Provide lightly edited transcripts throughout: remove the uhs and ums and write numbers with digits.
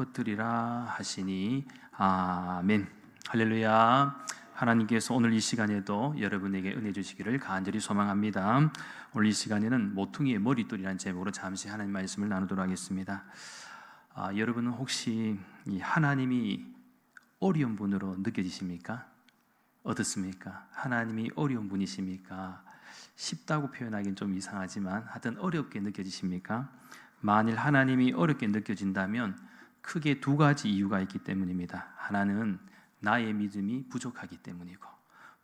퍼뜨리라 하시니 아멘. 할렐루야. 하나님께서 오늘 이 시간에도 여러분에게 은혜 주시기를 간절히 소망합니다. 오늘 이 시간에는 모퉁이의 머릿돌이라는 제목으로 잠시 하나님 말씀을 나누도록 하겠습니다. 여러분은 혹시 이 하나님이 어려운 분으로 느껴지십니까? 어떻습니까? 하나님이 어려운 분이십니까? 쉽다고 표현하기는 좀 이상하지만 하여튼 어렵게 느껴지십니까? 만일 하나님이 어렵게 느껴진다면 크게 두 가지 이유가 있기 때문입니다. 하나는 나의 믿음이 부족하기 때문이고,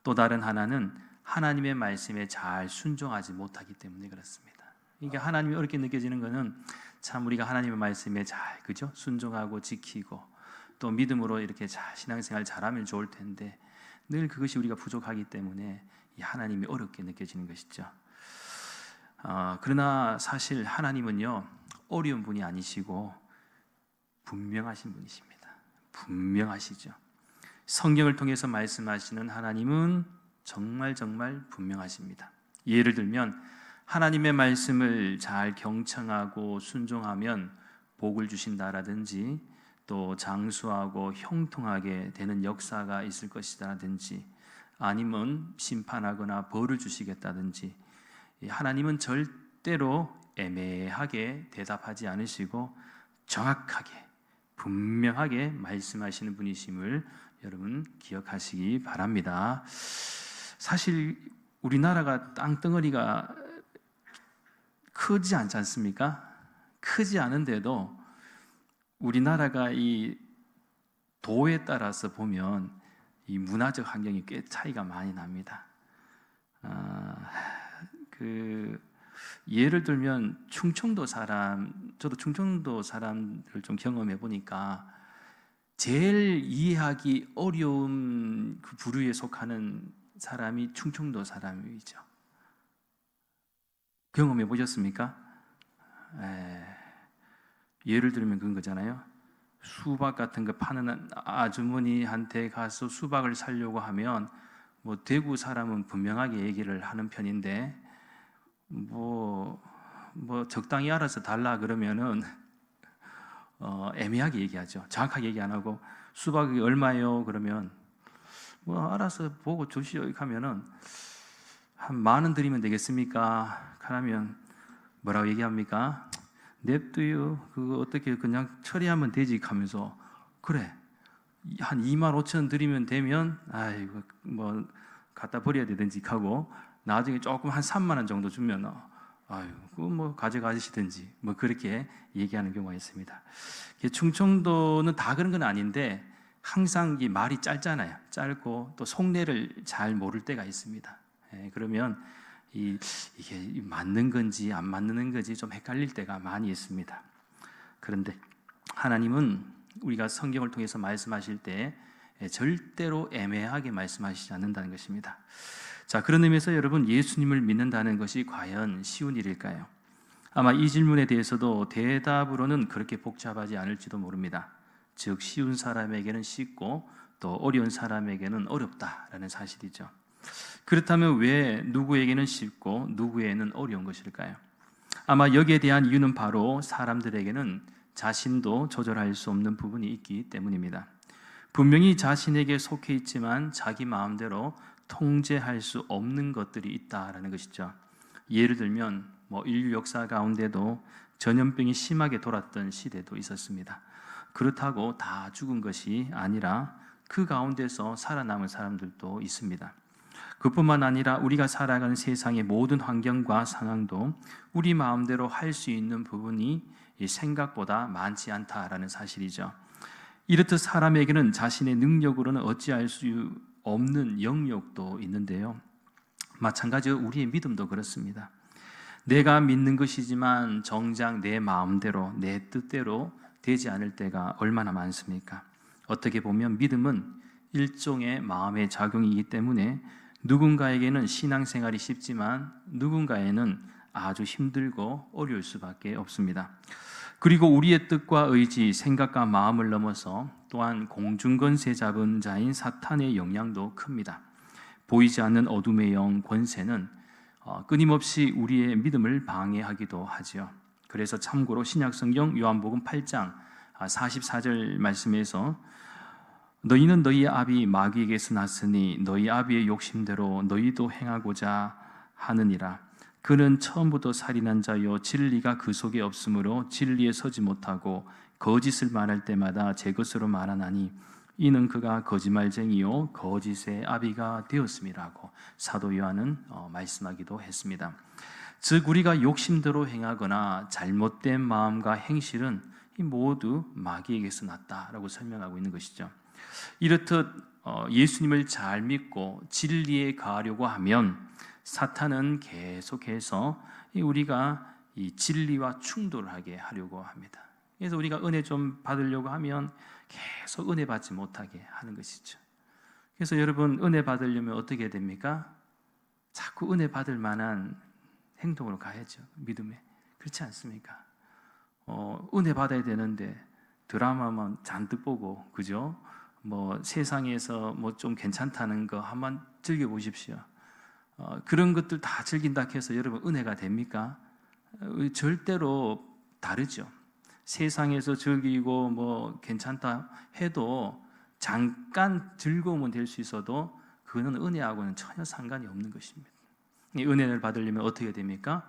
또 다른 하나는 하나님의 말씀에 잘 순종하지 못하기 때문에 그렇습니다. 그러니까 하나님이 어렵게 느껴지는 것은 참 우리가 하나님의 말씀에 잘 순종하고 지키고 또 믿음으로 이렇게 잘 신앙생활 잘하면 좋을 텐데 늘 그것이 우리가 부족하기 때문에 이 하나님이 어렵게 느껴지는 것이죠. 그러나 사실 하나님은요 어려운 분이 아니시고 분명하신 분이십니다. 분명하시죠. 성경을 통해서 말씀하시는 하나님은 정말 분명하십니다. 예를 들면 하나님의 말씀을 잘 경청하고 순종하면 복을 주신다라든지, 또 장수하고 형통하게 되는 역사가 있을 것이다라든지, 아니면 심판하거나 벌을 주시겠다든지, 하나님은 절대로 애매하게 대답하지 않으시고 정확하게 분명하게 말씀하시는 분이심을 여러분 기억하시기 바랍니다. 사실 우리나라가 땅덩어리가 크지 않지 않습니까? 크지 않은데도 우리나라가 이 도에 따라서 보면 이 문화적 환경이 꽤 차이가 많이 납니다. 예를 들면 충청도 사람, 저도 충청도 사람을 좀 경험해 보니까 제일 이해하기 어려운 그 부류에 속하는 사람이 충청도 사람이죠. 경험해 보셨습니까? 예를 들면 그런 거잖아요. 수박 같은 거 파는 아주머니한테 가서 수박을 사려고 하면 뭐 대구 사람은 분명하게 얘기를 하는 편인데 뭐 적당히 알아서 달라 그러면은 애매하게 얘기하죠. 정확하게 얘기 안 하고 수박이 얼마예요? 그러면 뭐 알아서 보고 주시오 이렇게 하면은 한 10,000원 드리면 되겠습니까? 그러면 뭐라고 얘기합니까? 냅둬요. 그거 어떻게 그냥 처리하면 되지 하면서 그래 한 25,000원 드리면 되면 아이고 뭐 갖다 버려야 되든지 하고 나중에 조금 한 30,000원 정도 주면 아유 그거 뭐 가져가시든지 뭐 그렇게 얘기하는 경우가 있습니다. 충청도는 다 그런 건 아닌데 항상 이 말이 짧잖아요. 짧고 또 속내를 잘 모를 때가 있습니다. 그러면 이게 맞는 건지 안 맞는 건지 좀 헷갈릴 때가 많이 있습니다. 그런데 하나님은 우리가 성경을 통해서 말씀하실 때 절대로 애매하게 말씀하시지 않는다는 것입니다. 자, 그런 의미에서 여러분 예수님을 믿는다는 것이 과연 쉬운 일일까요? 아마 이 질문에 대해서도 대답으로는 그렇게 복잡하지 않을지도 모릅니다. 즉 쉬운 사람에게는 쉽고 또 어려운 사람에게는 어렵다라는 사실이죠. 그렇다면 왜 누구에게는 쉽고 누구에게는 어려운 것일까요? 아마 여기에 대한 이유는 바로 사람들에게는 자신도 조절할 수 없는 부분이 있기 때문입니다. 분명히 자신에게 속해 있지만 자기 마음대로 통제할 수 없는 것들이 있다라는 것이죠. 예를 들면 인류 역사 가운데도 전염병이 심하게 돌았던 시대도 있었습니다. 그렇다고 다 죽은 것이 아니라 그 가운데서 살아남은 사람들도 있습니다. 그뿐만 아니라 우리가 살아가는 세상의 모든 환경과 상황도 우리 마음대로 할 수 있는 부분이 생각보다 많지 않다라는 사실이죠. 이렇듯 사람에게는 자신의 능력으로는 어찌할 수 없는 영역도 있는데요. 마찬가지로 우리의 믿음도 그렇습니다. 내가 믿는 것이지만 정작 내 마음대로 내 뜻대로 되지 않을 때가 얼마나 많습니까? 어떻게 보면 믿음은 일종의 마음의 작용이기 때문에 누군가에게는 신앙생활이 쉽지만 누군가에는 아주 힘들고 어려울 수밖에 없습니다. 그리고 우리의 뜻과 의지, 생각과 마음을 넘어서 또한 공중권세 잡은 자인 사탄의 영향도 큽니다. 보이지 않는 어둠의 영 권세는 끊임없이 우리의 믿음을 방해하기도 하죠. 그래서 참고로 신약성경 요한복음 8장 44절 말씀에서 너희는 너희 아비 마귀에게서 났으니 너희 아비의 욕심대로 너희도 행하고자 하느니라. 그는 처음부터 살인한 자요 진리가 그 속에 없으므로 진리에 서지 못하고 거짓을 말할 때마다 제 것으로 말하나니 이는 그가 거짓말쟁이요 거짓의 아비가 되었음이라고 사도 요한은 말씀하기도 했습니다. 즉 우리가 욕심대로 행하거나 잘못된 마음과 행실은 모두 마귀에게서 났다라고 설명하고 있는 것이죠. 이렇듯 예수님을 잘 믿고 진리에 가려고 하면 사탄은 계속해서 우리가 이 진리와 충돌하게 하려고 합니다. 그래서 우리가 은혜 좀 받으려고 하면 계속 은혜 받지 못하게 하는 것이죠. 그래서 여러분 은혜 받으려면 어떻게 됩니까? 자꾸 은혜 받을 만한 행동으로 가야죠. 믿음에. 그렇지 않습니까? 은혜 받아야 되는데 드라마만 잔뜩 보고, 그죠? 세상에서 좀 괜찮다는 거 한번 즐겨보십시오. 그런 것들 다 즐긴다 해서 여러분 은혜가 됩니까? 절대로 다르죠. 세상에서 즐기고 괜찮다 해도 잠깐 즐거움은 될 수 있어도 그거는 은혜하고는 전혀 상관이 없는 것입니다. 이 은혜를 받으려면 어떻게 됩니까?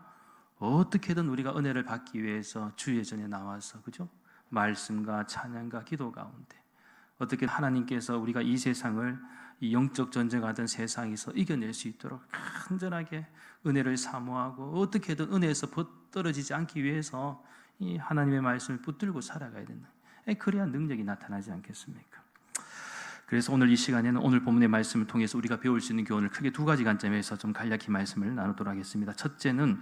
어떻게든 우리가 은혜를 받기 위해서 주의 전에 나와서, 그죠? 말씀과 찬양과 기도 가운데 어떻게 하나님께서 우리가 이 세상을 이 영적 전쟁하던 세상에서 이겨낼 수 있도록 간절하게 은혜를 사모하고 어떻게든 은혜에서 떨어지지 않기 위해서 이 하나님의 말씀을 붙들고 살아가야 된다. 그래야 능력이 나타나지 않겠습니까? 그래서 오늘 이 시간에는 오늘 본문의 말씀을 통해서 우리가 배울 수 있는 교훈을 크게 두 가지 관점에서 좀 간략히 말씀을 나누도록 하겠습니다. 첫째는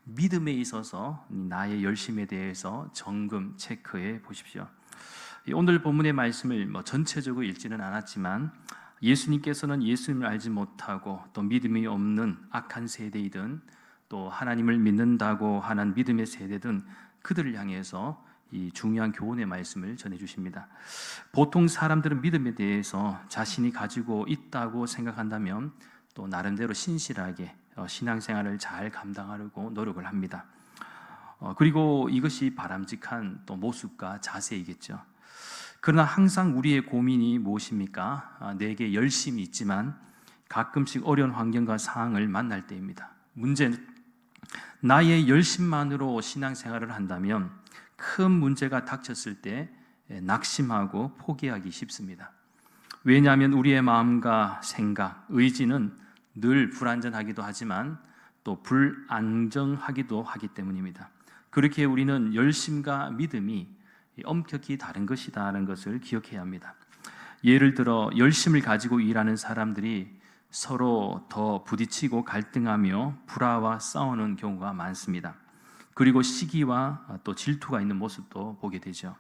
믿음에 있어서 나의 열심에 대해서 점검, 체크해 보십시오. 오늘 본문의 말씀을 전체적으로 읽지는 않았지만 예수님께서는 예수님을 알지 못하고 또 믿음이 없는 악한 세대이든 또 하나님을 믿는다고 하는 믿음의 세대든 그들을 향해서 이 중요한 교훈의 말씀을 전해주십니다. 보통 사람들은 믿음에 대해서 자신이 가지고 있다고 생각한다면 또 나름대로 신실하게 신앙생활을 잘 감당하려고 노력을 합니다. 그리고 이것이 바람직한 또 모습과 자세이겠죠. 그러나 항상 우리의 고민이 무엇입니까? 내게 열심이 있지만 가끔씩 어려운 환경과 상황을 만날 때입니다. 문제는 나의 열심만으로 신앙생활을 한다면 큰 문제가 닥쳤을 때 낙심하고 포기하기 쉽습니다. 왜냐하면 우리의 마음과 생각, 의지는 늘 불안전하기도 하지만 또 불안정하기도 하기 때문입니다. 그렇게 우리는 열심과 믿음이 엄격히 다른 것이다라는 것을 기억해야 합니다. 예를 들어 열심을 가지고 일하는 사람들이 서로 더 부딪히고 갈등하며 불화와 싸우는 경우가 많습니다. 그리고 시기와 또 질투가 있는 모습도 보게 되죠.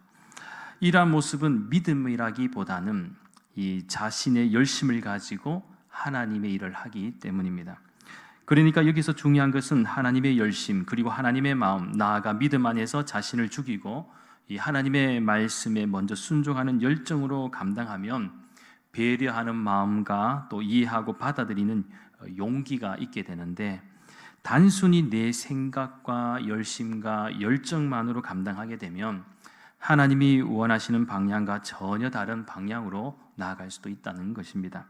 이러한 모습은 믿음이라기보다는 이 자신의 열심을 가지고 하나님의 일을 하기 때문입니다. 그러니까 여기서 중요한 것은 하나님의 열심, 그리고 하나님의 마음, 나아가 믿음 안에서 자신을 죽이고 이 하나님의 말씀에 먼저 순종하는 열정으로 감당하면 배려하는 마음과 또 이해하고 받아들이는 용기가 있게 되는데, 단순히 내 생각과 열심과 열정만으로 감당하게 되면 하나님이 원하시는 방향과 전혀 다른 방향으로 나아갈 수도 있다는 것입니다.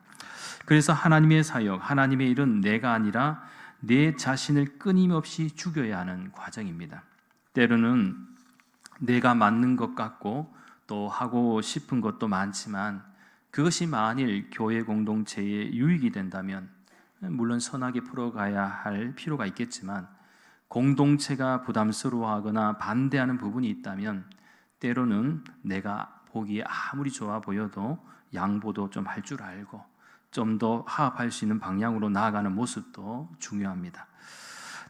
그래서 하나님의 사역, 하나님의 일은 내가 아니라 내 자신을 끊임없이 죽여야 하는 과정입니다. 때로는 내가 맞는 것 같고 또 하고 싶은 것도 많지만 그것이 만일 교회 공동체에 유익이 된다면 물론 선하게 풀어가야 할 필요가 있겠지만, 공동체가 부담스러워하거나 반대하는 부분이 있다면 때로는 내가 보기에 아무리 좋아 보여도 양보도 좀 할 줄 알고 좀 더 화합할 수 있는 방향으로 나아가는 모습도 중요합니다.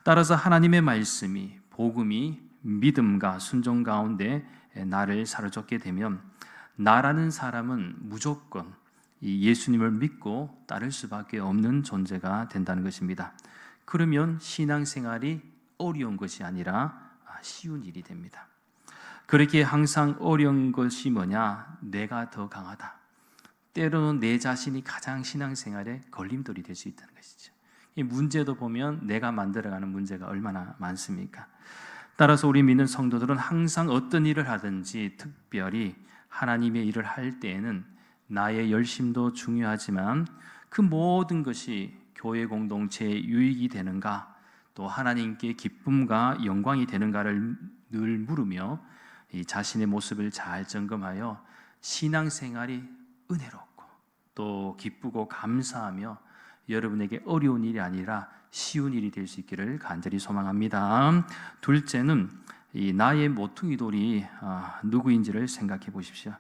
따라서 하나님의 말씀이, 복음이 믿음과 순종 가운데 나를 사로잡게 되면 나라는 사람은 무조건 이 예수님을 믿고 따를 수밖에 없는 존재가 된다는 것입니다. 그러면 신앙생활이 어려운 것이 아니라 쉬운 일이 됩니다. 그렇게 항상 어려운 것이 뭐냐? 내가 더 강하다. 때로는 내 자신이 가장 신앙생활에 걸림돌이 될 수 있다는 것이죠. 이 문제도 보면 내가 만들어가는 문제가 얼마나 많습니까? 따라서 우리 믿는 성도들은 항상 어떤 일을 하든지 특별히 하나님의 일을 할 때에는 나의 열심도 중요하지만 그 모든 것이 교회 공동체의 유익이 되는가, 또 하나님께 기쁨과 영광이 되는가를 늘 물으며 이 자신의 모습을 잘 점검하여 신앙생활이 은혜롭고 또 기쁘고 감사하며 여러분에게 어려운 일이 아니라 쉬운 일이 될 수 있기를 간절히 소망합니다. 둘째는 이 나의 모퉁이 돌이 누구인지를 생각해 보십시오.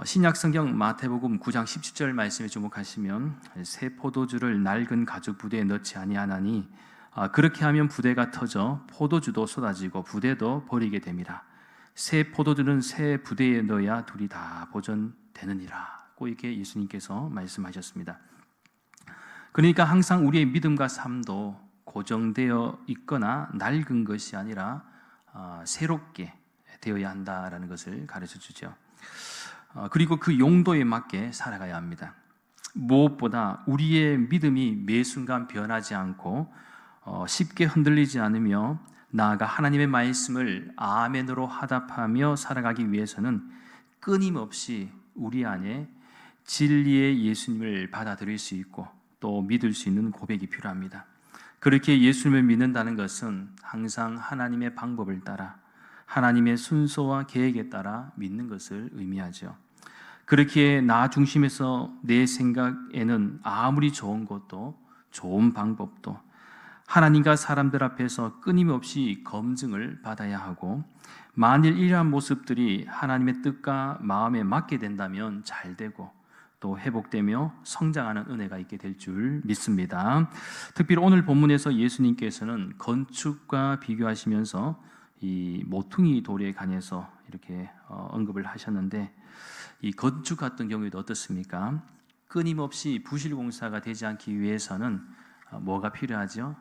신약성경 마태복음 9장 17절 말씀에 주목하시면 새 포도주를 낡은 가죽 부대에 넣지 아니하나니 그렇게 하면 부대가 터져 포도주도 쏟아지고 부대도 버리게 됩니다. 새 포도주는 새 부대에 넣어야 둘이 다 보존되느니라. 고 이렇게 예수님께서 말씀하셨습니다. 그러니까 항상 우리의 믿음과 삶도 고정되어 있거나 낡은 것이 아니라 새롭게 되어야 한다라는 것을 가르쳐 주죠. 그리고 그 용도에 맞게 살아가야 합니다. 무엇보다 우리의 믿음이 매 순간 변하지 않고 쉽게 흔들리지 않으며 나아가 하나님의 말씀을 아멘으로 화답하며 살아가기 위해서는 끊임없이 우리 안에 진리의 예수님을 받아들일 수 있고 또 믿을 수 있는 고백이 필요합니다. 그렇게 예수님을 믿는다는 것은 항상 하나님의 방법을 따라 하나님의 순서와 계획에 따라 믿는 것을 의미하죠. 그렇게 나 중심에서 내 생각에는 아무리 좋은 것도 좋은 방법도 하나님과 사람들 앞에서 끊임없이 검증을 받아야 하고 만일 이러한 모습들이 하나님의 뜻과 마음에 맞게 된다면 잘 되고 또 회복되며 성장하는 은혜가 있게 될 줄 믿습니다. 특별히 오늘 본문에서 예수님께서는 건축과 비교하시면서 이 모퉁이 돌에 관해서 이렇게 언급을 하셨는데 이 건축 같은 경우에도 어떻습니까? 끊임없이 부실공사가 되지 않기 위해서는 뭐가 필요하죠?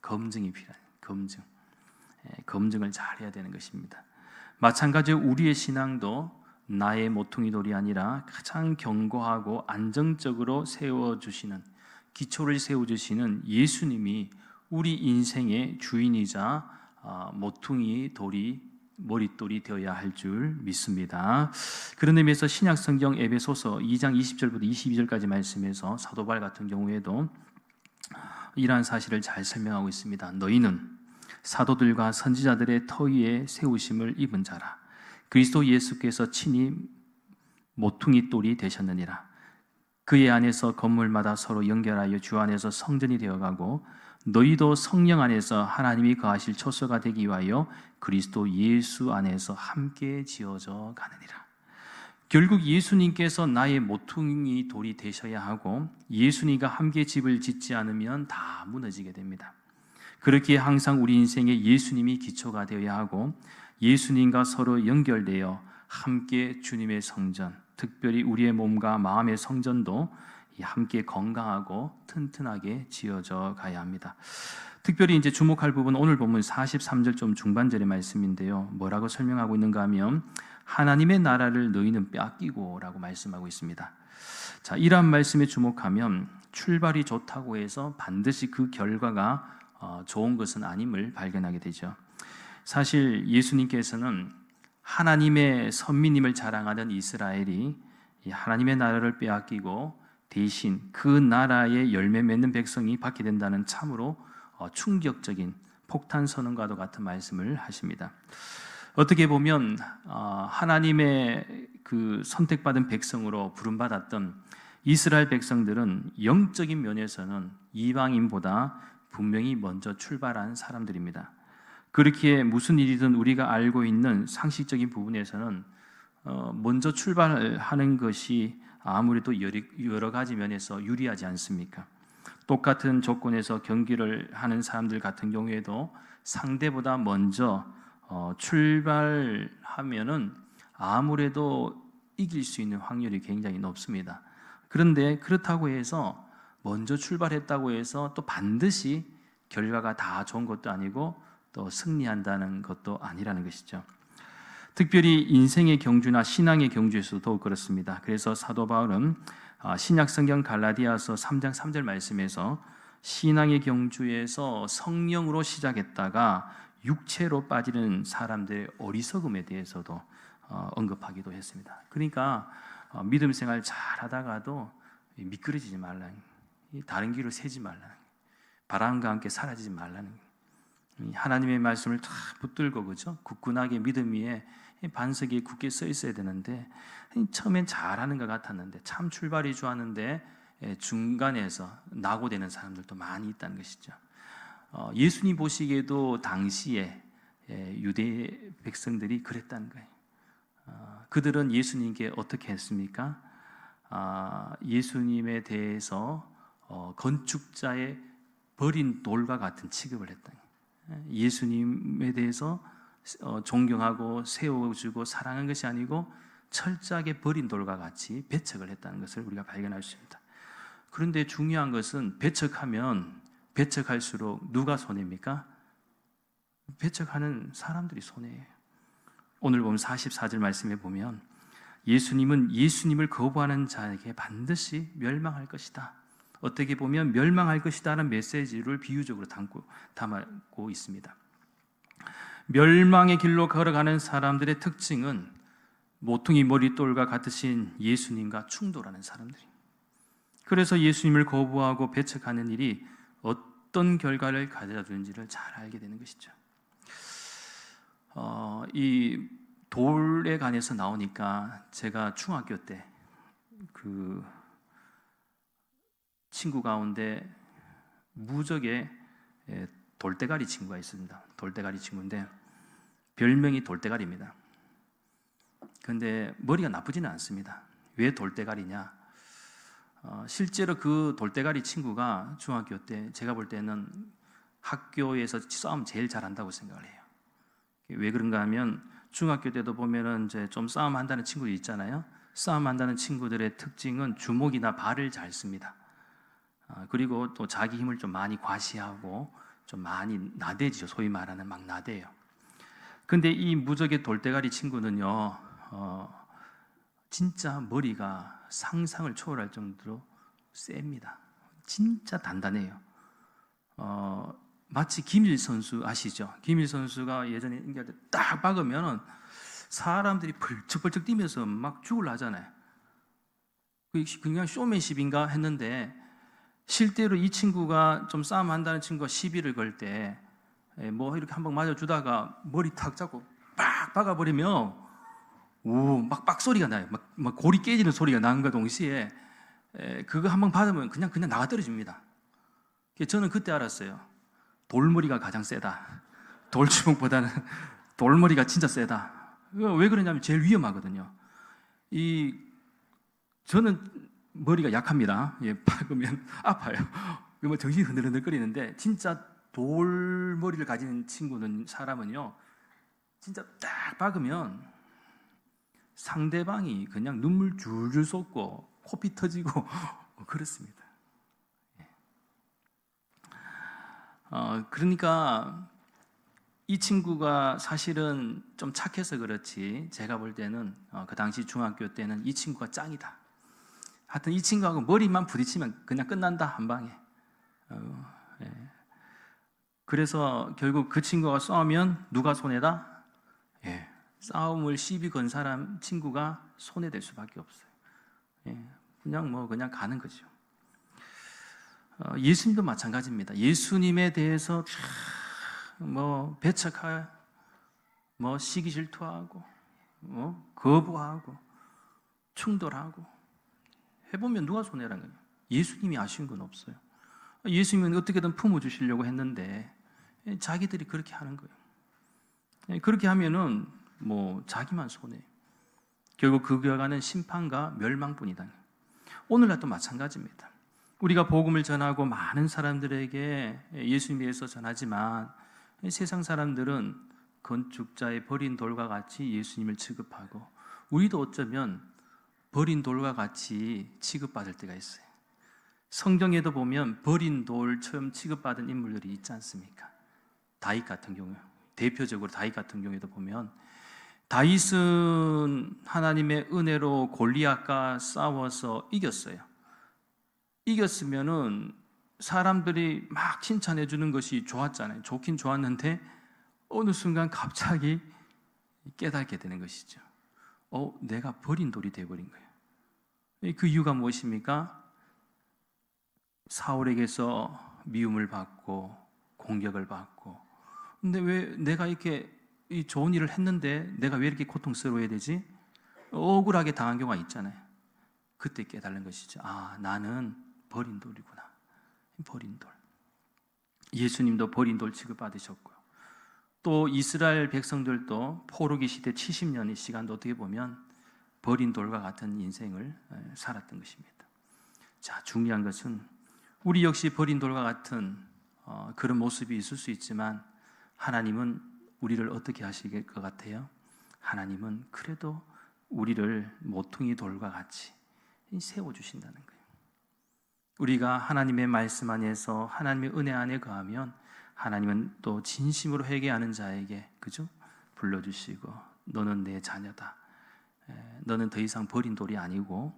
검증이 필요해요. 검증을 잘 해야 되는 것입니다. 마찬가지로 우리의 신앙도 나의 모퉁이 돌이 아니라 가장 견고하고 안정적으로 세워주시는, 기초를 세워주시는 예수님이 우리 인생의 주인이자 모퉁이 돌이, 머릿돌이 되어야 할 줄 믿습니다. 그런 의미에서 신약성경 에베소서 2장 20절부터 22절까지 말씀에서 사도 바울 같은 경우에도 이러한 사실을 잘 설명하고 있습니다. 너희는 사도들과 선지자들의 터 위에 세우심을 입은 자라. 그리스도 예수께서 친히 모퉁이 돌이 되셨느니라. 그의 안에서 건물마다 서로 연결하여 주 안에서 성전이 되어가고 너희도 성령 안에서 하나님이 거하실 초소가 되기 위하여 그리스도 예수 안에서 함께 지어져 가느니라. 결국 예수님께서 나의 모퉁이 돌이 되셔야 하고 예수님과 함께 집을 짓지 않으면 다 무너지게 됩니다. 그렇게 항상 우리 인생에 예수님이 기초가 되어야 하고 예수님과 서로 연결되어 함께 주님의 성전, 특별히 우리의 몸과 마음의 성전도 함께 건강하고 튼튼하게 지어져 가야 합니다. 특별히 이제 주목할 부분 오늘 본문 43절 좀 중반절의 말씀인데요. 뭐라고 설명하고 있는가 하면 하나님의 나라를 너희는 빼앗기고 라고 말씀하고 있습니다. 자, 이러한 말씀에 주목하면 출발이 좋다고 해서 반드시 그 결과가 좋은 것은 아님을 발견하게 되죠. 사실 예수님께서는 하나님의 선민임을 자랑하던 이스라엘이 하나님의 나라를 빼앗기고 대신 그 나라의 열매 맺는 백성이 받게 된다는 참으로 충격적인 폭탄 선언과도 같은 말씀을 하십니다. 어떻게 보면 하나님의 그 선택받은 백성으로 부름받았던 이스라엘 백성들은 영적인 면에서는 이방인보다 분명히 먼저 출발한 사람들입니다. 그렇기에 무슨 일이든 우리가 알고 있는 상식적인 부분에서는 먼저 출발하는 것이 아무래도 여러 가지 면에서 유리하지 않습니까? 똑같은 조건에서 경기를 하는 사람들 같은 경우에도 상대보다 먼저 출발하면은 아무래도 이길 수 있는 확률이 굉장히 높습니다. 그런데 그렇다고 해서 먼저 출발했다고 해서 또 반드시 결과가 다 좋은 것도 아니고 또 승리한다는 것도 아니라는 것이죠. 특별히 인생의 경주나 신앙의 경주에서도 더욱 그렇습니다. 그래서 사도 바울은 신약성경 갈라디아서 3장 3절 말씀에서 신앙의 경주에서 성령으로 시작했다가 육체로 빠지는 사람들의 어리석음에 대해서도 언급하기도 했습니다. 그러니까 믿음 생활 잘하다가도 미끄러지지 말라는, 다른 길을 세지 말라는, 바람과 함께 사라지지 말라는, 하나님의 말씀을 다 붙들고 그죠? 굳건하게 믿음 위에 반석에 굳게 서 있어야 되는데, 처음엔 잘하는 것 같았는데 참 출발이 좋았는데 중간에서 낙오되는 사람들도 많이 있다는 것이죠. 예수님 보시기에도 당시에 유대 백성들이 그랬다는 거예요. 그들은 예수님께 어떻게 했습니까? 예수님에 대해서 건축자의 버린 돌과 같은 취급을 했다. 예수님에 대해서 존경하고 세워주고 사랑한 것이 아니고 철저하게 버린 돌과 같이 배척을 했다는 것을 우리가 발견할 수 있습니다. 그런데 중요한 것은 배척하면 배척할수록 누가 손해입니까? 배척하는 사람들이 손해예요. 오늘 보면 44절 말씀에 보면 예수님은 예수님을 거부하는 자에게 반드시 멸망할 것이다. 어떻게 보면 멸망할 것이다라는 메시지를 비유적으로 담고 있습니다. 멸망의 길로 걸어가는 사람들의 특징은 모퉁이 머릿돌과 같으신 예수님과 충돌하는 사람들입니다. 그래서 예수님을 거부하고 배척하는 일이 어떤 결과를 가져다 주는지를 잘 알게 되는 것이죠. 이 돌에 관해서 나오니까 제가 중학교 때 그 친구 가운데 무적의 돌대가리 친구가 있습니다. 돌대가리 친구인데 별명이 돌대가리입니다. 그런데 머리가 나쁘지는 않습니다. 왜 돌대가리냐? 실제로 그 돌대가리 친구가 중학교 때 제가 볼 때는 학교에서 싸움 제일 잘한다고 생각을 해요. 왜 그런가 하면 중학교 때도 보면은 이제 좀 싸움한다는 친구들 있잖아요. 싸움한다는 친구들의 특징은 주먹이나 발을 잘 씁니다. 그리고 또 자기 힘을 좀 많이 과시하고 좀 많이 나대지요. 소위 말하는 막 나대요. 근데 이 무적의 돌대가리 친구는요, 진짜 머리가 상상을 초월할 정도로 셉니다. 진짜 단단해요. 마치 김일 선수 아시죠? 김일 선수가 예전에 인기할 때 딱 박으면 사람들이 벌쩍벌쩍 뛰면서 막 죽으려 하잖아요. 그냥 쇼맨십인가 했는데 실제로 이 친구가 좀 싸움한다는 친구가 시비를 걸 때 뭐 이렇게 한 방 맞아주다가 머리 탁 잡고 빡 박아버리면 막 빡소리가 나요. 막 골이 깨지는 소리가 나는과 동시에 그거 한 방 받으면 그냥 나가 떨어집니다. 저는 그때 알았어요. 돌머리가 가장 세다. 돌주먹보다는 돌머리가 진짜 세다. 왜 그러냐면 제일 위험하거든요. 저는 머리가 약합니다. 박으면 아파요. 뭐 정신이 흔들흔들거리는데 진짜 돌머리를 가진 사람은요, 진짜 딱 박으면 상대방이 그냥 눈물 줄줄 쏟고 코피 터지고 그렇습니다. 그러니까 이 친구가 사실은 좀 착해서 그렇지 제가 볼 때는 그 당시 중학교 때는 이 친구가 짱이다. 하여튼 이 친구하고 머리만 부딪히면 그냥 끝난다, 한 방에. 그래서 결국 그 친구가 싸우면 누가 손해다? 싸움을 시비 건 사람 친구가 손해될 수밖에 없어요. 그냥 가는 거죠. 예수님도 마찬가지입니다. 예수님에 대해서 배척하고 시기 질투하고 거부하고 충돌하고 해보면 누가 손해라는 거예요? 예수님이 아쉬운 건 없어요. 예수님은 어떻게든 품어주시려고 했는데 자기들이 그렇게 하는 거예요. 그렇게 하면은 자기만 손해. 결국 그 결과는 심판과 멸망뿐이다. 오늘날도 마찬가지입니다. 우리가 복음을 전하고 많은 사람들에게 예수님에 대해서 전하지만 세상 사람들은 건축자의 버린 돌과 같이 예수님을 취급하고 우리도 어쩌면 버린 돌과 같이 취급받을 때가 있어요. 성경에도 보면 버린 돌처럼 취급받은 인물들이 있지 않습니까? 다윗 같은 경우, 대표적으로 다윗 같은 경우에도 보면 다윗은 하나님의 은혜로 골리앗과 싸워서 이겼어요. 이겼으면은 사람들이 막 칭찬해 주는 것이 좋았잖아요. 좋긴 좋았는데 어느 순간 갑자기 깨닫게 되는 것이죠. 내가 버린 돌이 되어버린 거예요. 그 이유가 무엇입니까? 사울에게서 미움을 받고 공격을 받고, 근데 왜 내가 이렇게 이 좋은 일을 했는데 내가 왜 이렇게 고통스러워야 되지? 억울하게 당한 경우가 있잖아요. 그때 깨달은 것이죠. 나는 버린 돌이구나. 버린 돌. 예수님도 버린 돌 취급받으셨고요. 또 이스라엘 백성들도 포로기 시대 70년의 시간도 어떻게 보면 버린 돌과 같은 인생을 살았던 것입니다. 자, 중요한 것은 우리 역시 버린 돌과 같은 그런 모습이 있을 수 있지만, 하나님은 우리를 어떻게 하실 것 같아요? 하나님은 그래도 우리를 모퉁이 돌과 같이 세워주신다는 거예요. 우리가 하나님의 말씀 안에서 하나님의 은혜 안에 거하면 하나님은 또 진심으로 회개하는 자에게, 그죠? 불러주시고, 너는 내 자녀다. 너는 더 이상 버린 돌이 아니고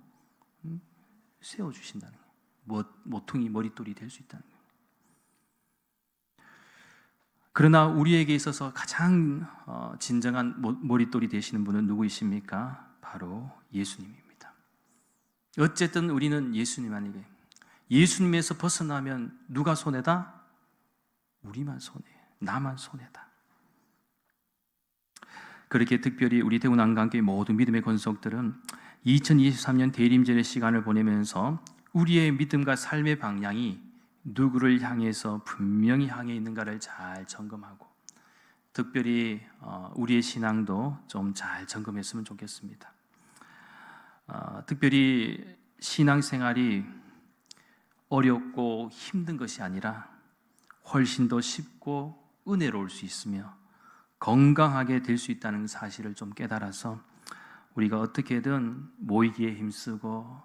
세워주신다는 거예요. 모퉁이 머릿돌이 될 수 있다는 거예요. 그러나 우리에게 있어서 가장 진정한 머릿돌이 되시는 분은 누구이십니까? 바로 예수님입니다. 어쨌든 우리는 예수님 아니게, 예수님에서 벗어나면 누가 손해다? 우리만 손해예요. 나만 손해다. 그렇게 특별히 우리 대구 난강교회 모든 믿음의 권속들은 2023년 대림절의 시간을 보내면서 우리의 믿음과 삶의 방향이 누구를 향해서 분명히 향해 있는가를 잘 점검하고, 특별히 우리의 신앙도 좀 잘 점검했으면 좋겠습니다. 특별히 신앙생활이 어렵고 힘든 것이 아니라 훨씬 더 쉽고 은혜로울 수 있으며 건강하게 될 수 있다는 사실을 좀 깨달아서 우리가 어떻게든 모이기에 힘쓰고,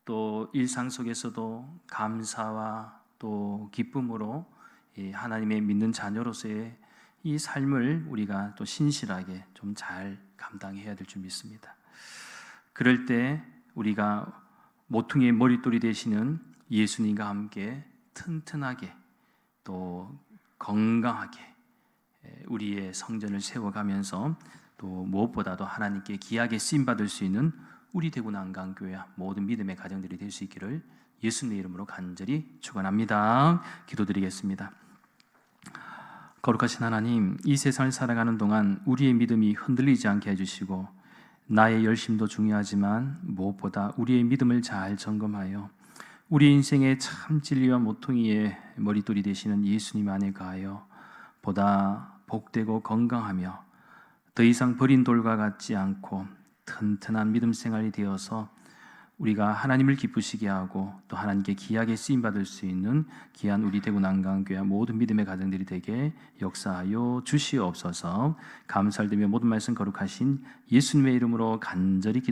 또 일상 속에서도 감사와 또 기쁨으로 하나님의 믿는 자녀로서의 이 삶을 우리가 또 신실하게 좀 잘 감당해야 될 줄 믿습니다. 그럴 때 우리가 모퉁이의 머릿돌이 되시는 예수님과 함께 튼튼하게 또 건강하게 우리의 성전을 세워가면서, 또 무엇보다도 하나님께 귀하게 쓰임받을 수 있는 우리 대구 난강교회 모든 믿음의 가정들이 될 수 있기를 예수님의 이름으로 간절히 축원합니다. 기도드리겠습니다. 거룩하신 하나님, 이 세상을 살아가는 동안 우리의 믿음이 흔들리지 않게 해주시고, 나의 열심도 중요하지만 무엇보다 우리의 믿음을 잘 점검하여 우리 인생의 참 진리와 모퉁이의 머릿돌이 되시는 예수님 안에 가하여 보다 복되고 건강하며 더 이상 버린 돌과 같지 않고 튼튼한 믿음 생활이 되어서 우리가 하나님을 기쁘시게 하고 또 하나님께 귀하게 쓰임받을 수 있는 귀한 우리 대구 난강교회 모든 믿음의 가정들이 되게 역사하여 주시옵소서. 감사를 드리며 모든 말씀 거룩하신 예수님의 이름으로 간절히 기도합니다.